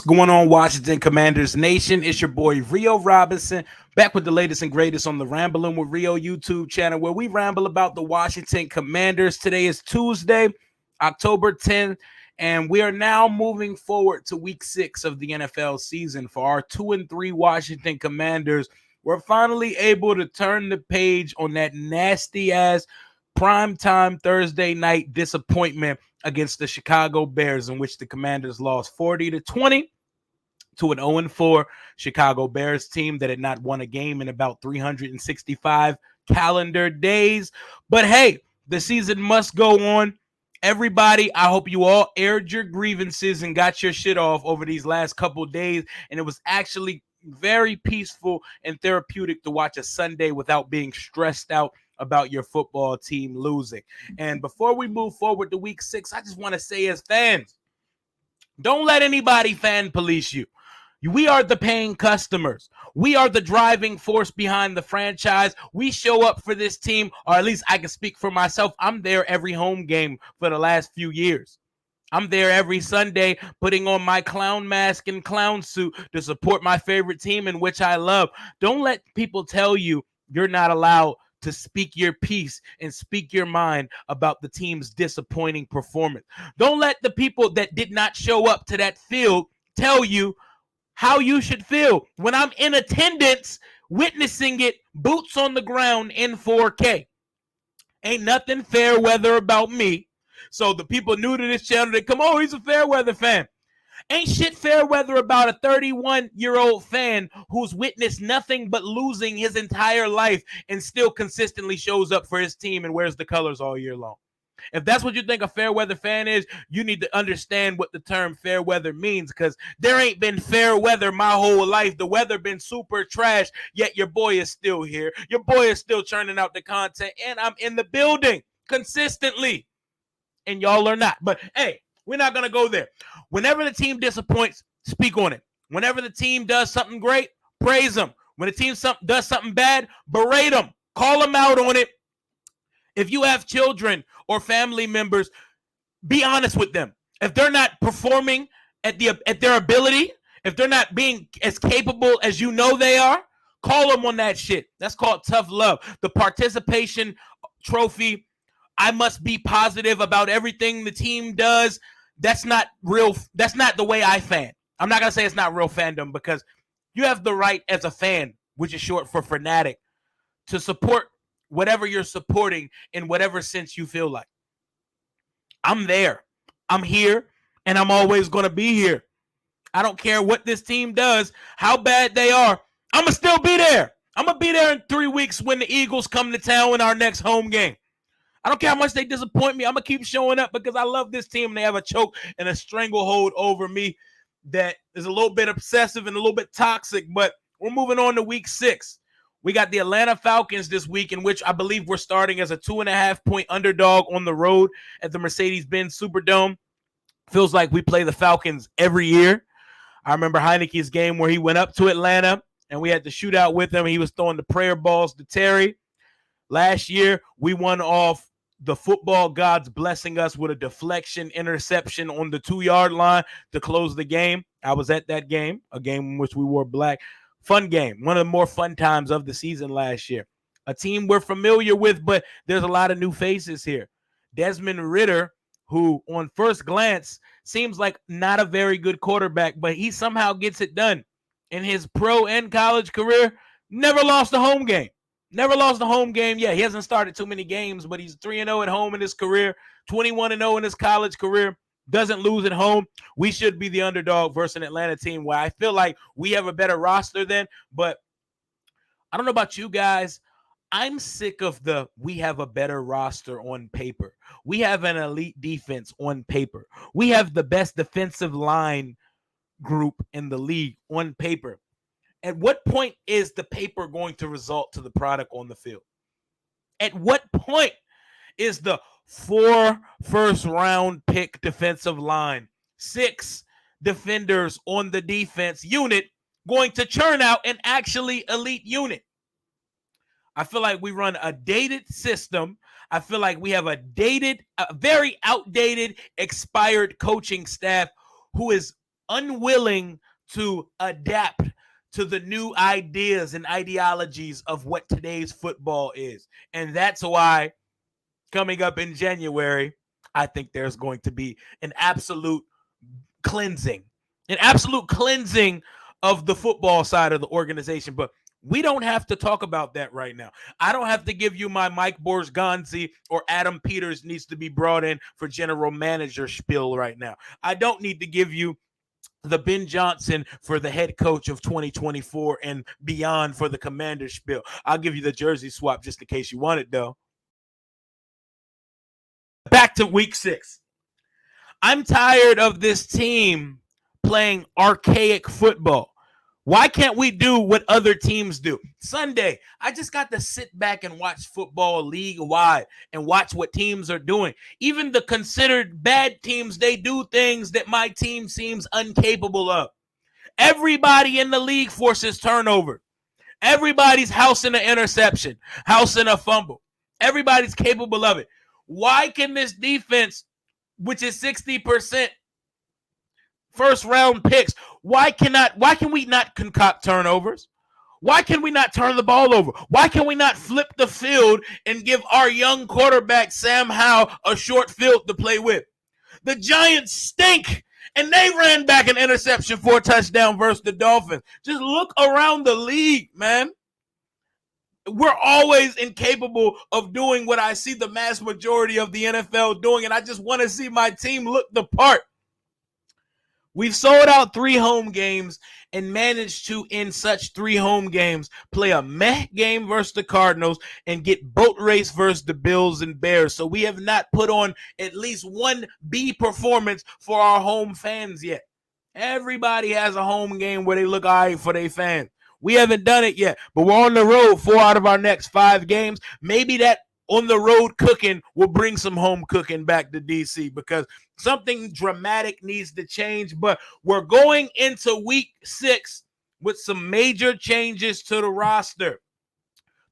Going on, Washington Commanders Nation? It's your boy Rio Robinson, back with the latest and greatest on the Rambling with Rio YouTube channel, where we ramble about the Washington Commanders. Today is Tuesday, October 10th, and we are now moving forward to week 6 of the NFL season. For our 2-3 Washington Commanders, we're finally able to turn the page on that nasty ass primetime Thursday night disappointment against the Chicago Bears, in which the Commanders lost 40-20 to an 0-4 Chicago Bears team that had not won a game in about 365 calendar days. But hey, the season must go on. Everybody, I hope you all aired your grievances and got your shit off over these last couple days. And it was actually very peaceful and therapeutic to watch a Sunday without being stressed out about your football team losing. And before we move forward to week 6, I just want to say, as fans, don't let anybody fan police you. We are the paying customers. We are the driving force behind the franchise. We show up for this team, or at least I can speak for myself. I'm there every home game for the last few years. I'm there every Sunday putting on my clown mask and clown suit to support my favorite team, in which I love. Don't let people tell you you're not allowed to speak your piece and speak your mind about the team's disappointing performance. Don't let the people that did not show up to that field tell you how you should feel when I'm in attendance witnessing it, boots on the ground in 4K. Ain't nothing fair weather about me. So the people new to this channel, they come, oh, he's a fair weather fan. Ain't shit fair weather about a 31-year-old fan who's witnessed nothing but losing his entire life and still consistently shows up for his team and wears the colors all year long. If that's what you think a fair weather fan is, you need to understand what the term fair weather means, because there ain't been fair weather my whole life. The weather been super trash, yet your boy is still here. Your boy is still churning out the content, and I'm in the building consistently, and y'all are not. But hey, we're not going to go there. Whenever the team disappoints, speak on it. Whenever the team does something great, praise them. When the team does something bad, berate them. Call them out on it. If you have children or family members, be honest with them. If they're not performing at their ability, if they're not being as capable as you know they are, call them on that shit. That's called tough love. The participation trophy, I must be positive about everything the team does. That's not real. That's not the way I fan. I'm not going to say it's not real fandom, because you have the right as a fan, which is short for fanatic, to support whatever you're supporting in whatever sense you feel like. I'm there. I'm here, and I'm always going to be here. I don't care what this team does, how bad they are. I'm going to still be there. I'm going to be there in 3 weeks when the Eagles come to town in our next home game. I don't care how much they disappoint me. I'm going to keep showing up because I love this team, and they have a choke and a stranglehold over me that is a little bit obsessive and a little bit toxic. But we're moving on to week 6. We got the Atlanta Falcons this week, in which I believe we're starting as a 2.5-point underdog on the road at the Mercedes-Benz Superdome. Feels like we play the Falcons every year. I remember Heineke's game where he went up to Atlanta and we had to shoot out with him. He was throwing the prayer balls to Terry. Last year, we won off the football gods blessing us with a deflection interception on the 2-yard line to close the game. I was at that game, a game in which we wore black. Fun game. One of the more fun times of the season last year. A team we're familiar with, but there's a lot of new faces here. Desmond Ridder, who on first glance seems like not a very good quarterback, but he somehow gets it done. In his pro and college career, never lost a home game. Never lost a home game yet. He hasn't started too many games, but he's 3-0 at home in his career, 21-0 in his college career. Doesn't lose at home. We should be the underdog versus an Atlanta team where I feel like we have a better roster than. But I don't know about you guys. I'm sick of we have a better roster on paper. We have an elite defense on paper. We have the best defensive line group in the league on paper. At what point is the paper going to result to the product on the field? At what point is the 4 first-round pick defensive line, 6 defenders on the defense unit going to churn out an actually elite unit? I feel like we run a dated system. I feel like we have a very outdated, expired coaching staff who is unwilling to adapt to the new ideas and ideologies of what today's football is. And that's why coming up in January, I think there's going to be cleansing, an absolute cleansing of the football side of the organization. But we don't have to talk about that right now. I don't have to give you my Mike Borzgonzi or Adam Peters needs to be brought in for general manager spiel right now. I don't need to give you the Ben Johnson for the head coach of 2024 and beyond for the Commanders spiel. I'll give you the jersey swap just in case you want it, though. Back to week 6. I'm tired of this team playing archaic football. Why can't we do what other teams do? Sunday, I just got to sit back and watch football league-wide and watch what teams are doing. Even the considered bad teams, they do things that my team seems incapable of. Everybody in the league forces turnover. Everybody's housing an interception, housing a fumble. Everybody's capable of it. Why can this defense, which is 60% first round picks, why can we not concoct turnovers? Why can we not turn the ball over? Why can we not flip the field and give our young quarterback Sam Howell a short field to play with? The Giants stink, and they ran back an interception for a touchdown versus the Dolphins. Just look around the league, man. We're always incapable of doing what I see the mass majority of the NFL doing, and I just want to see my team look the part. We've sold out 3 home games and managed to, in such 3 home games, play a meh game versus the Cardinals and get boat race versus the Bills and Bears. So we have not put on at least one B performance for our home fans yet. Everybody has a home game where they look all right for their fans. We haven't done it yet, but we're on the road 4 out of our next 5 games. Maybe that on the road cooking will bring some home cooking back to DC because something dramatic needs to change. But we're going into week 6 with some major changes to the roster.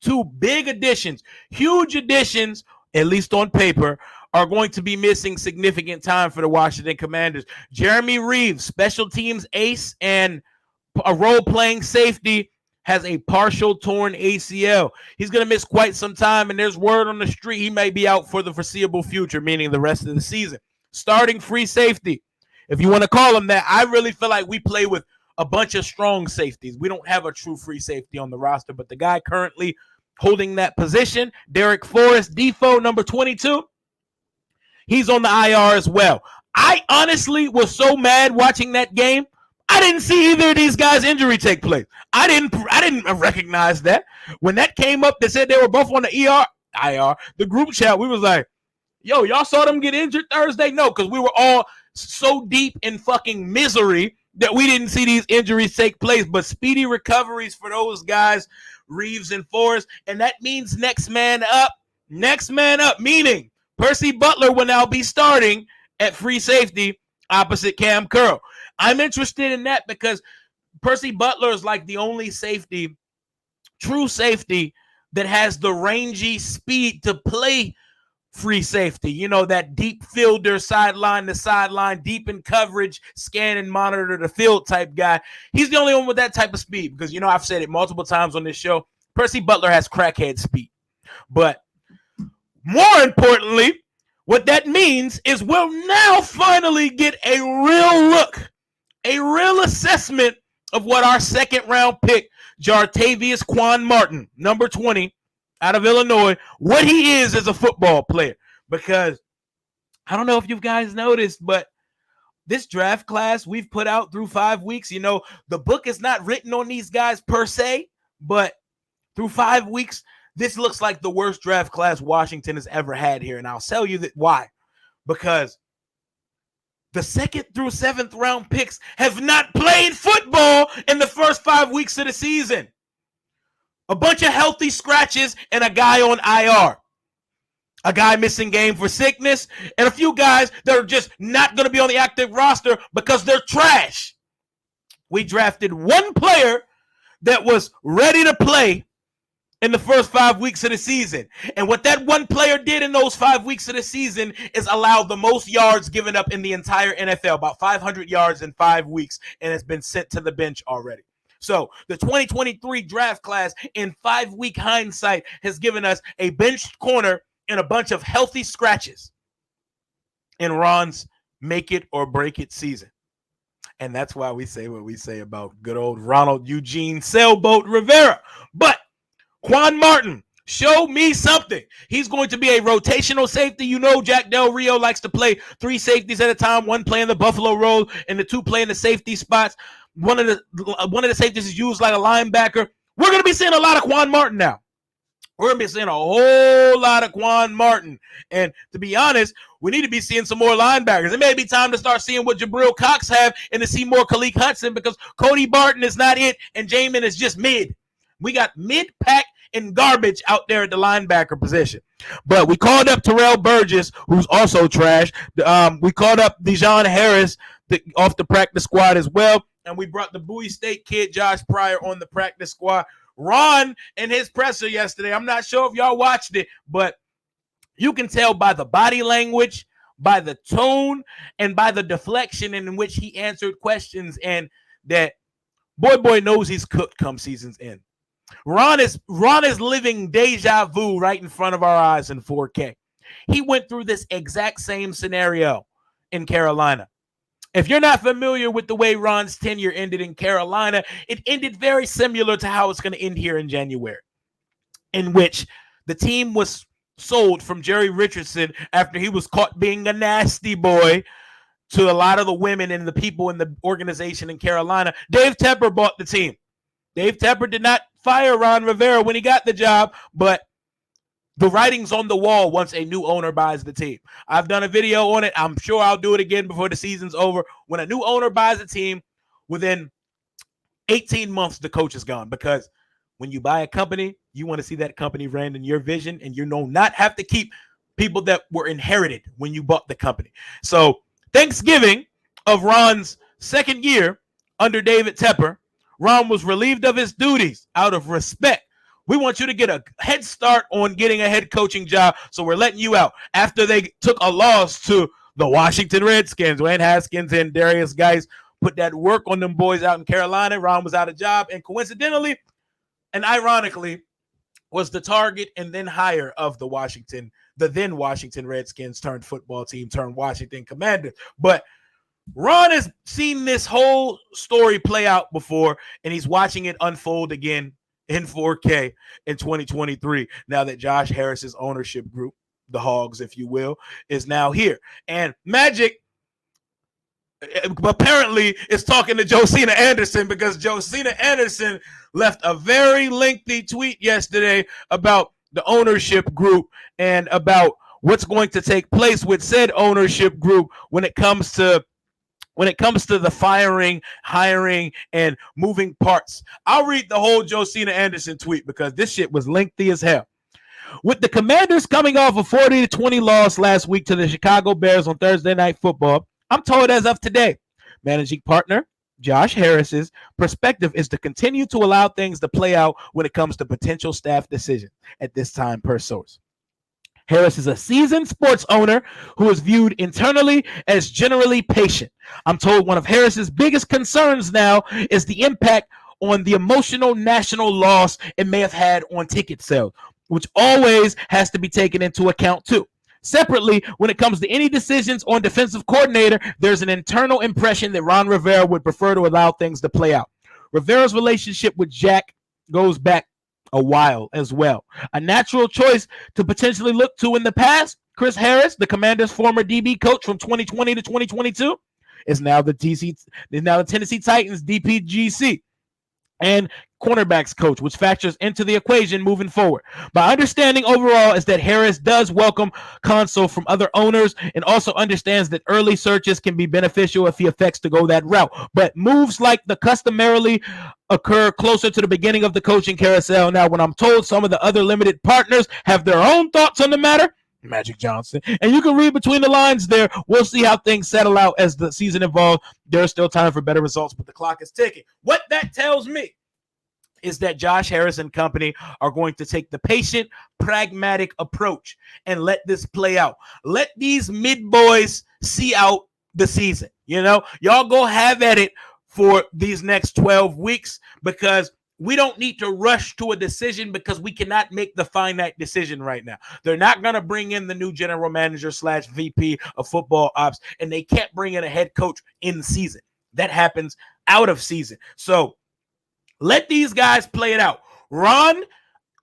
2 big additions, huge additions, at least on paper, are going to be missing significant time for the Washington Commanders. Jeremy Reaves, special teams ace and a role-playing safety, has a partial torn ACL. He's going to miss quite some time, and there's word on the street he may be out for the foreseeable future, meaning the rest of the season. Starting free safety, if you want to call him that, I really feel like we play with a bunch of strong safeties. We don't have a true free safety on the roster, but the guy currently holding that position, Darrick Forrest, Defoe, number 22, he's on the IR as well. I honestly was so mad watching that game. I didn't see either of these guys' injury take place. I didn't recognize that. When that came up, they said they were both on the IR, the group chat, we was like, yo, y'all saw them get injured Thursday? No, because we were all so deep in fucking misery that we didn't see these injuries take place. But speedy recoveries for those guys, Reaves and Forrest, and that means next man up, meaning Percy Butler will now be starting at free safety opposite Cam Curl. I'm interested in that because Percy Butler is like the only safety, true safety, that has the rangy speed to play free safety. You know, that deep fielder, sideline to sideline, deep in coverage, scan and monitor the field type guy. He's the only one with that type of speed because, you know, I've said it multiple times on this show, Percy Butler has crackhead speed. But more importantly, what that means is we'll now finally get a real look, a real assessment of what our second round pick, Jartavius Quan Martin, number 20, out of Illinois, what he is as a football player. Because I don't know if you guys noticed, but this draft class we've put out through 5 weeks, you know, the book is not written on these guys per se, but through 5 weeks, this looks like the worst draft class Washington has ever had here. And I'll tell you that why. Because the 2nd through 7th round picks have not played football in the first 5 weeks of the season. A bunch of healthy scratches and a guy on IR. A guy missing game for sickness, and a few guys that are just not going to be on the active roster because they're trash. We drafted one player that was ready to play in the first 5 weeks of the season. And what that one player did in those 5 weeks of the season is allow the most yards given up in the entire NFL, about 500 yards in 5 weeks, and has been sent to the bench already. So the 2023 draft class in 5-week hindsight has given us a benched corner and a bunch of healthy scratches in Ron's make it or break it season. And that's why we say what we say about good old Ronald Eugene Sailboat Rivera. But Quan Martin, show me something. He's going to be a rotational safety. You know, Jack Del Rio likes to play 3 safeties at a time, 1 playing the Buffalo role and the 2 playing the safety spots. One of the safeties is used like a linebacker. We're going to be seeing a lot of Quan Martin now. We're going to be seeing a whole lot of Quan Martin. And to be honest, we need to be seeing some more linebackers. It may be time to start seeing what Jabril Cox have and to see more Khaleke Hudson, because Cody Barton is not it and Jamin is just mid. We got mid-pack and garbage out there at the linebacker position. But we called up Terrell Burgess, who's also trash. We called up Dejon Harris off the practice squad as well. And we brought the Bowie State kid, Josh Pryor, on the practice squad. Ron and his presser yesterday, I'm not sure if y'all watched it, but you can tell by the body language, by the tone, and by the deflection in which he answered questions, and that boy knows he's cooked come season's end. Ron is living deja vu right in front of our eyes in 4K. He went through this exact same scenario in Carolina. If you're not familiar with the way Ron's tenure ended in Carolina, it ended very similar to how it's going to end here in January, in which the team was sold from Jerry Richardson after he was caught being a nasty boy to a lot of the women and the people in the organization in Carolina. Dave Tepper bought the team. Dave Tepper did not fire Ron Rivera when he got the job, but the writing's on the wall once a new owner buys the team. I've done a video on it. I'm sure I'll do it again before the season's over. When a new owner buys a team, within 18 months, the coach is gone, because when you buy a company, you want to see that company ran in your vision, and you know not have to keep people that were inherited when you bought the company. So Thanksgiving of Ron's second year under David Tepper, Ron was relieved of his duties out of respect. We want you to get a head start on getting a head coaching job, so we're letting you out. After they took a loss to the Washington Redskins, Wayne Haskins and Darius Geis put that work on them boys out in Carolina. Ron was out of job, and coincidentally and ironically was the target and then hire of the then Washington Redskins turned football team turned Washington Commanders. But Ron has seen this whole story play out before, and he's watching it unfold again in 4K in 2023, now that Josh Harris's ownership group, the Hogs, if you will, is now here. And Magic apparently is talking to Josina Anderson, because Josina Anderson left a very lengthy tweet yesterday about the ownership group and about what's going to take place with said ownership group when it comes to the firing, hiring, and moving parts. I'll read the whole Josina Anderson tweet because this shit was lengthy as hell. With the Commanders coming off a 40-20 loss last week to the Chicago Bears on Thursday Night Football, I'm told as of today, managing partner Josh Harris's perspective is to continue to allow things to play out when it comes to potential staff decisions at this time, per source. Harris is a seasoned sports owner who is viewed internally as generally patient. I'm told one of Harris's biggest concerns now is the impact on the emotional national loss it may have had on ticket sales, which always has to be taken into account too. Separately, when it comes to any decisions on defensive coordinator, there's an internal impression that Ron Rivera would prefer to allow things to play out. Rivera's relationship with Jack goes back a while as well. A natural choice to potentially look to in the past, Chris Harris, the Commanders' former DB coach from 2020 to 2022, is now the Tennessee Titans DPGC and cornerbacks coach, which factors into the equation moving forward. My understanding overall is that Harris does welcome counsel from other owners and also understands that early searches can be beneficial if he affects to go that route. But moves like the customarily occur closer to the beginning of the coaching carousel. Now, when I'm told some of the other limited partners have their own thoughts on the matter, Magic Johnson, and you can read between the lines there, we'll see how things settle out as the season evolves. There's still time for better results, but the clock is ticking. What that tells me is that Josh Harris and company are going to take the patient, pragmatic approach and let this play out. Let these mid boys see out the season. Y'all go have at it for these next 12 weeks because we don't need to rush to a decision because we cannot make the finite decision right now. They're not going to bring in the new general manager / VP of football ops, and they can't bring in a head coach in season. That happens out of season. So let these guys play it out. Ron,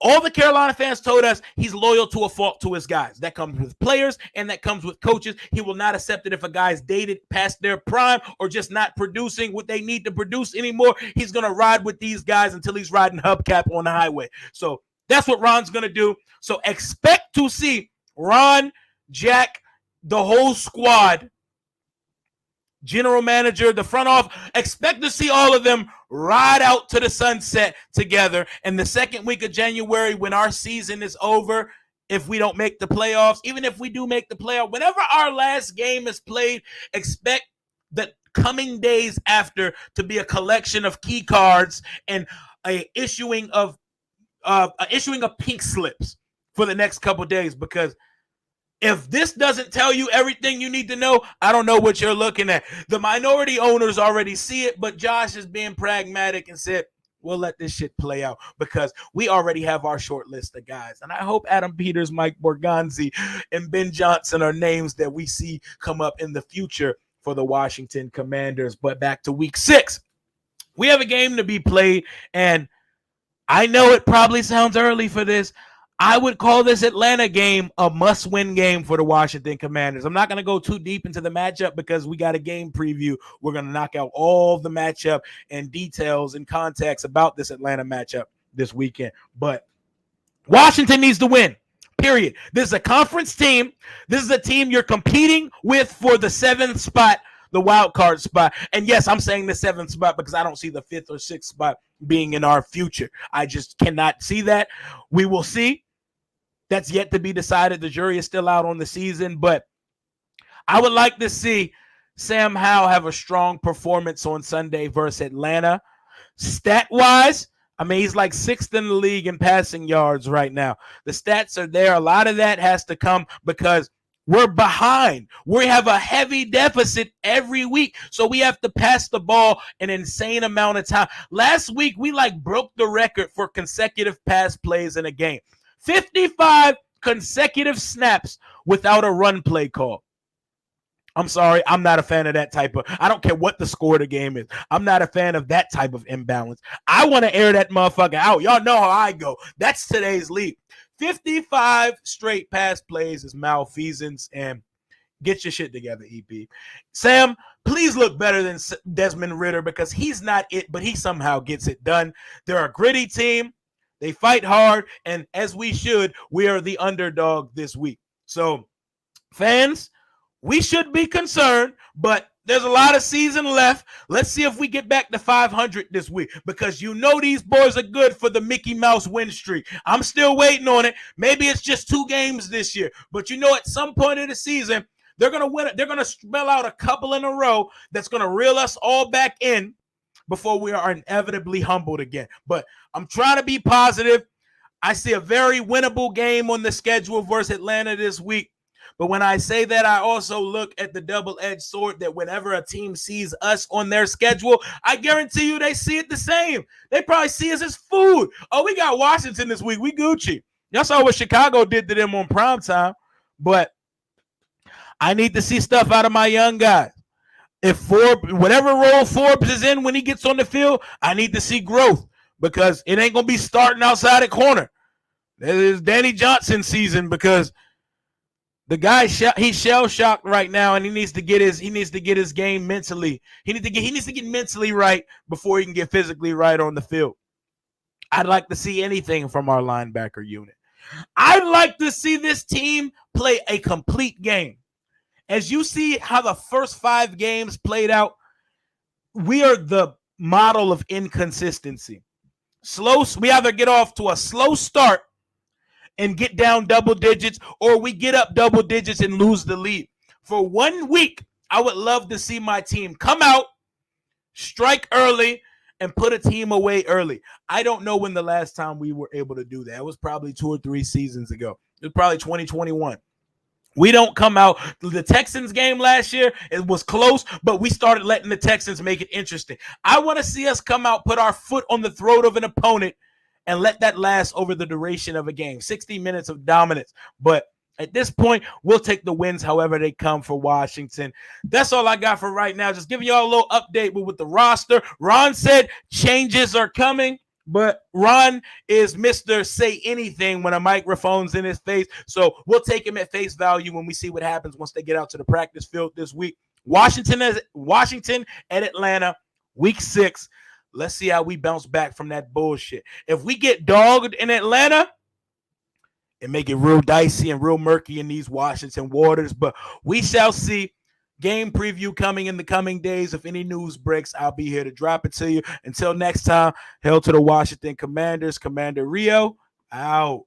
all the Carolina fans told us he's loyal to a fault to his guys. That comes with players and that comes with coaches. He will not accept it if a guy's dated past their prime or just not producing what they need to produce anymore. He's going to ride with these guys until he's riding hubcap on the highway. So that's what Ron's going to do. So expect to see Ron, Jack, the whole squad, general manager, the front office, expect to see all of them ride out to the sunset together. And the second week of January, when our season is over, if we don't make the playoffs, even if we do make the playoff, whenever our last game is played, expect the coming days after to be a collection of key cards and issuing of pink slips for the next couple days. Because if this doesn't tell you everything you need to know, I don't know what you're looking at. The minority owners already see it, but Josh is being pragmatic and said, we'll let this shit play out because we already have our short list of guys. And I hope Adam Peters, Mike Borgonzi, and Ben Johnson are names that we see come up in the future for the Washington Commanders. But back to week 6. We have a game to be played, and I know it probably sounds early for this. I would call this Atlanta game a must-win game for the Washington Commanders. I'm not going to go too deep into the matchup because we got a game preview. We're going to knock out all the matchup and details and context about this Atlanta matchup this weekend. But Washington needs to win, period. This is a conference team. This is a team you're competing with for the 7th spot, the wild card spot. And yes, I'm saying the 7th spot because I don't see the 5th or 6th spot being in our future. I just cannot see that. We will see. That's yet to be decided. The jury is still out on the season, but I would like to see Sam Howell have a strong performance on Sunday versus Atlanta. Stat-wise, I mean, he's like 6th in the league in passing yards right now. The stats are there. A lot of that has to come because we're behind. We have a heavy deficit every week, so we have to pass the ball an insane amount of time. Last week, we broke the record for consecutive pass plays in a game. 55 consecutive snaps without a run play call. I'm sorry, I'm not a fan of that type of, I don't care what the score of the game is. I'm not a fan of that type of imbalance. I want to air that motherfucker out. Y'all know how I go. That's today's league. 55 straight pass plays is malfeasance, and get your shit together, EP. Sam, please look better than Desmond Ridder because he's not it, but he somehow gets it done. They're a gritty team. They fight hard, and as we should, we are the underdog this week. So, fans, we should be concerned, but there's a lot of season left. Let's see if we get back to 500 this week because you know these boys are good for the Mickey Mouse win streak. I'm still waiting on it. Maybe it's just 2 games this year, but you know at some point in the season, they're going to win it. They're going to spell out a couple in a row that's going to reel us all back in before we are inevitably humbled again. But I'm trying to be positive. I see a very winnable game on the schedule versus Atlanta this week. But when I say that, I also look at the double-edged sword that whenever a team sees us on their schedule, I guarantee you they see it the same. They probably see us as food. Oh, we got Washington this week. We Gucci. Y'all saw what Chicago did to them on primetime. But I need to see stuff out of my young guys. If Forbes, whatever role Forbes is in when he gets on the field, I need to see growth because it ain't going to be starting outside the corner. It is Danny Johnson season because the guy he's shell shocked right now, and he needs to get his game mentally. He needs to get mentally right before he can get physically right on the field. I'd like to see anything from our linebacker unit. I'd like to see this team play a complete game. As you see how the first 5 games played out, we are the model of inconsistency. We either get off to a slow start and get down double digits, or we get up double digits and lose the lead. For 1 week, I would love to see my team come out, strike early, and put a team away early. I don't know when the last time we were able to do that. It was probably 2 or 3 seasons ago. It was probably 2021. We don't come out. The Texans game last year, it was close, but we started letting the Texans make it interesting. I want to see us come out, put our foot on the throat of an opponent, and let that last over the duration of a game. 60 minutes of dominance. But at this point, we'll take the wins however they come for Washington. That's all I got for right now. Just giving y'all a little update with the roster. Ron said changes are coming, but Ron is Mr. Say Anything when a microphone's in his face. So we'll take him at face value when we see what happens once they get out to the practice field this week. Washington at Atlanta, week 6. Let's see how we bounce back from that bullshit. If we get dogged in Atlanta, and make it real dicey and real murky in these Washington waters. But we shall see. Game preview coming in the coming days. If any news breaks, I'll be here to drop it to you. Until next time, hail to the Washington Commanders. Commander Rio, out.